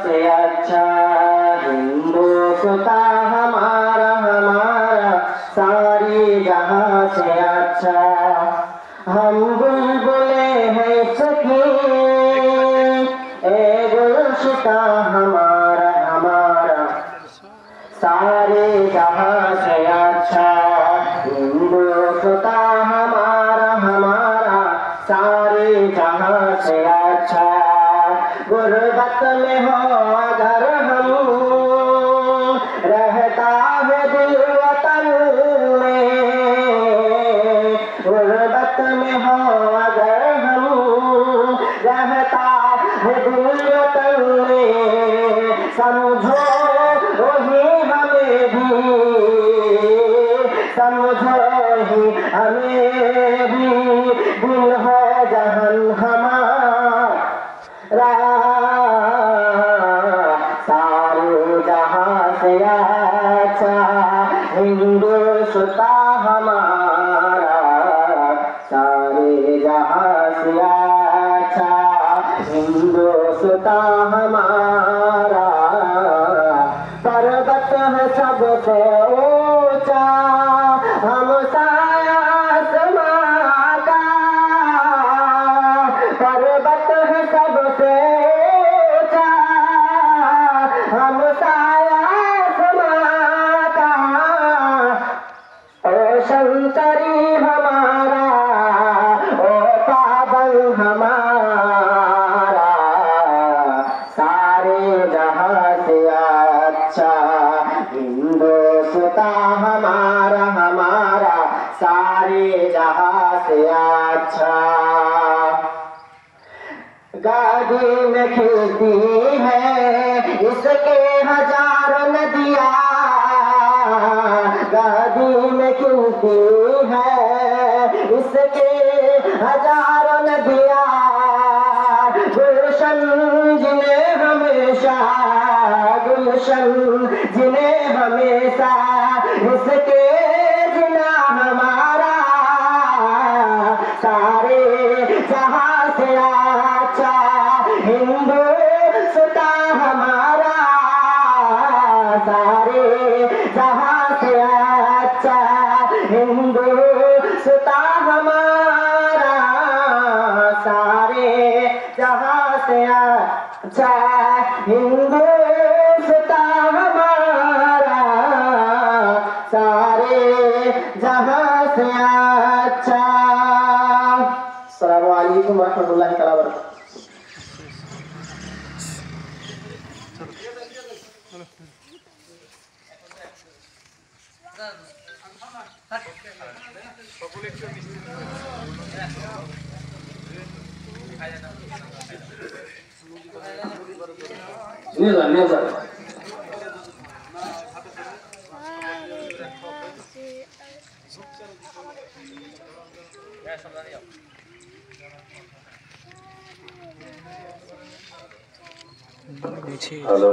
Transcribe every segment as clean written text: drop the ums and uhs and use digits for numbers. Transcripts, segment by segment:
से अच्छा हिंदुस्ता हमारा हमारा सारी जहां से अच्छा। हम बुलबुले हैं सखी ए गुलशिता हमारा हमारा सारे जहां से अच्छा। हिंदुस्ता हमारा हमारा सारे जहां से अच्छा। गुर्बत में हो अगर हम रहता है दिल वतन में। गुर्बत में हो अगर हम रहता है दिल वतन में। समझो वही हमें भी समझो ही हमें भी दिल हो जहन हमारा सारे जहां से अच्छा। हिंदुस्ता हमारा सारे जहां से अच्छा। हिंदुस्ता हमारा पर्वत है सबसे ऊंचा हम साया आसमां का। पर्वत है सबसे ऊंचा हम साया आसमां का। ओ शंकरी हमारा ओ पावन हमारा सारे जहां से अच्छा। हिंदुस्ता हमारा हमारा सारे जहां से अच्छा। गाड़ी में खिलती है इसके हजार नदियाँ। गाड़ी में खिलती है इसके हजार नदियाँ। गुलशन जिन्हें हमेशा गुलशन जिन्हें हमेशा इसके जिना हमारा सारे जहां से अच्छा। हिंदुस्ता हमारा सारे जहां से अच्छा। हिंदुस्ता हमारा सारे जहां से अच्छा। हिंदुस्ता हमारा सारे जहां से अच्छा। अस्सलामु अलैकुम व रहमतुल्लाहि तआला व बरकातहू। Hello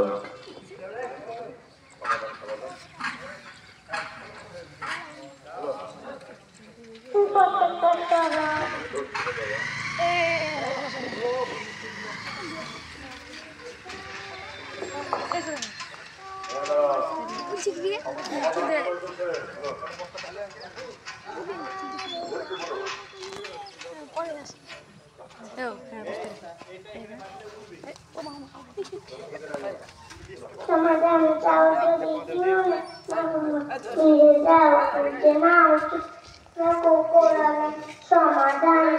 Ramadan tahun 2019 recuperăm Ramadan.